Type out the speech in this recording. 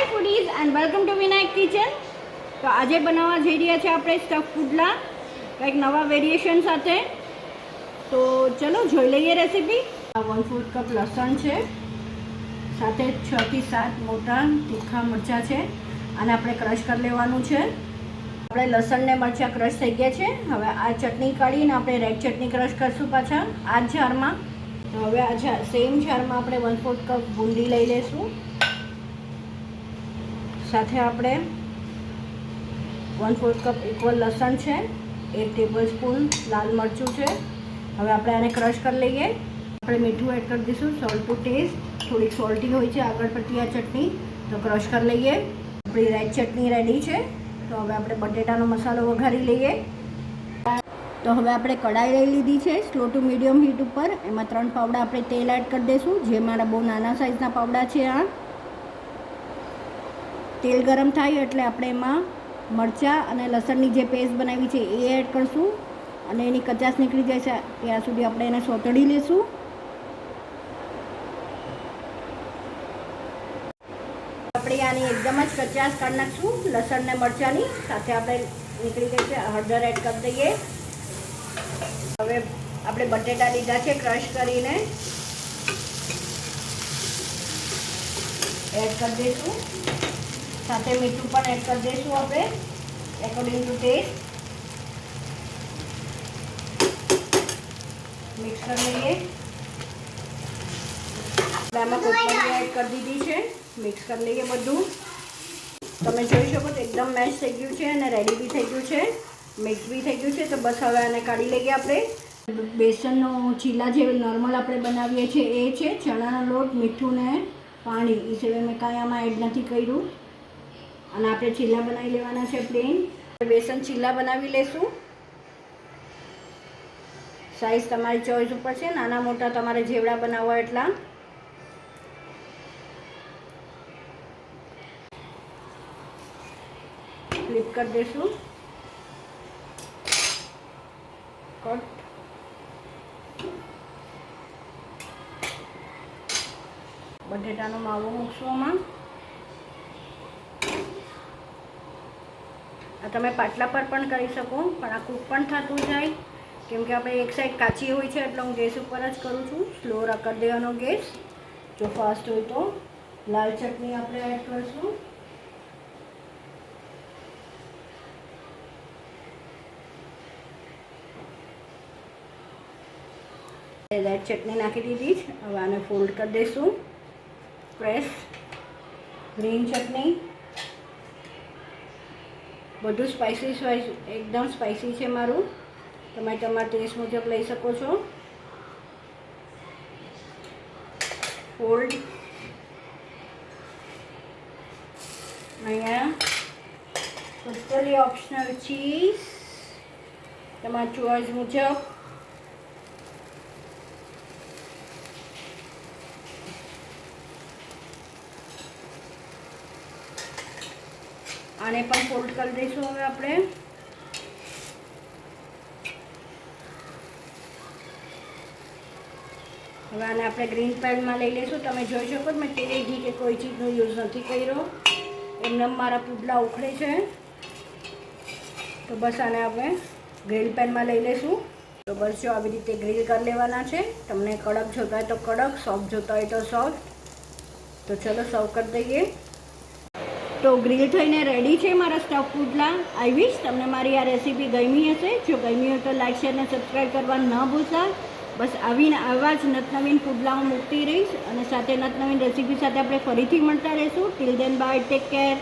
Hi foodies and welcome to Vinayak kitchen. તો આજે બનાવવા જઈ રહ્યા છે આપણે સ્ટફ પુડલા કંઈક નવા વેરિએશન સાથે. તો ચલો જોઈ લઈએ રેસીપી. 1/4 કપ લસણ છે, સાથે 6 થી 7 મોટા તીખા મરચાં છે અને આપણે ક્રશ કરી લેવાનું છે. આપણે લસણ ને મરચાં ક્રશ થઈ ગયા છે. હવે આ ચટણી કાઢીને આપણે રેડ ચટણી ક્રશ કરશું પાછા આ જ જારમાં. તો હવે આ સેમ જારમાં આપણે 1/4 કપ બુંદી લઈ લઈશું. સાથે આપણે 1/4 કપ ઇક્વલ લસણ છે, 1 ટેબલસ્પૂન લાલ મરચું છે. હવે આપણે આને ક્રશ કરી લઈએ. આપણે મીઠું એડ કરી દઈશું, સોલ્ટ ટુ ટેસ્ટ. થોડીક સોલ્ટી હોય છે આગળ પડતી આ ચટણી, તો ક્રશ કરી લઈએ. આપણી રેડ ચટણી રેડી છે. તો હવે આપણે બટેટાનો મસાલો વઘારી લઈએ. તો હવે આપણે કઢાઈ લઈ લીધી છે સ્લો ટુ મીડિયમ હીટ ઉપર. એમાં 3 પાવડા આપણે તેલ એડ કરી દઈશું, જે મારા બહુ નાના સાઇઝના પાવડા છે. આ તેલ ગરમ થાય એટલે આપણે એમાં મરચાં અને લસણની જે પેસ્ટ બનાવી છે એ એડ કરશું અને એની કચાશ નીકળી જાય છે ત્યાં સુધી આપણે એને સોતળી લઈશું. આપણે આની એકદમ જ કચાશ કાઢી નાખશું લસણ ને મરચાંની. સાથે આપણે નીકળી ગઈ છે હળદર એડ કરી દઈએ. હવે આપણે બટેટા લીધા છે ક્રશ કરીને એડ કરી દઈશું. સાથે મીઠું પણ એડ કરી દઈશું આપણે એકોર્ડિંગ ટુ ટેસ્ટ. મિક્સ કરી લઈએ. આમાં કોથમીર એડ કરી દીધી છે. મિક્સ કરી લઈએ બધું. તમે જોઈ શકો તો એકદમ મેશ થઈ ગયું છે અને રેડી બી થઈ ગયું છે, મિક્સ બી થઈ ગયું છે. તો બસ હવે આને કાઢી લઈએ. આપણે બેસનનો ચીલા જે નોર્મલ આપણે બનાવીએ છીએ એ છે. ચણાનો લોટ, મીઠું ને પાણી, એ સિવાય મેં કાંઈ આમાં એડ નથી કર્યું. અને આપણે ચીલા બનાવી લેવાના છે પ્લેન. બેસન ચીલા બનાવી લેશું. સાઈઝ તમારી ચોઈસ ઉપર છે, નાના મોટા તમારે જેવડા બનાવવા એટલા. ફ્લિપ કરી દઈશું. કટ. બટેટાનો માવો મૂકશું આમાં. આ તમે પાટલા પર પણ કરી શકો, પણ આ કૂક પણ થતું જાય કેમ કે આપણે એક સાઈડ કાચી હોય છે એટલે હું ગેસ ઉપર જ કરું છું. સ્લો કરી દેવાનો ગેસ. જો ફાસ્ટ હોય તો લાલ ચટણી આપણે એડ કરીશું. રેડ ચટણી નાખી દીધી છે. હવે આને ફોલ્ડ કરી દઈશું. પ્રેસ. ગ્રીન ચટણી. બધું સ્પાઇસીસ વાઇઝ એકદમ સ્પાઇસી છે મારું. તમે તમારા ટેસ્ટ મુજબ લઈ શકો છો. ફોલ્ડ. અહીંયા ટોટલી ઓપ્શનલ ચીઝ તમારા ચોઈસ મુજબ. આને પણ ફોલ્ડ કરી દઈશું. હવે આપણે આને આપણે ગ્રીન પેનમાં લઈ લઈશું. તમે જોઈ શકો મેં તેલ ઘી કે કોઈ ચીજનો યુઝ નથી કર્યો. એમને મારા પુડલા ઉખડે છે. તો બસ આને આપણે ગ્રીલ પેનમાં લઈ લઈશું. તો બસ જો આવી રીતે ગ્રીલ કરી લેવાના છે. તમને કડક જોતા હોય તો કડક, સોફ્ટ જોતા હોય તો સોફ્ટ. તો ચલો સર્વ કરી દઈએ. તો ગ્રીલ થઈને રેડી છે મારા સ્ટફ પુડલા. આઈ વિશ તમને મારી આ રેસીપી ગમી હશે. જો ગમી હોય તો લાઈક, શેર અને સબસ્ક્રાઈબ કરવાનું ન ભૂલતા. બસ આવા જ નવીન પુડલા હું મૂકતી રહીશ અને સાથે નવીન રેસીપી સાથે આપણે ફરીથી મળતા રહીશું. Till then bye, take care.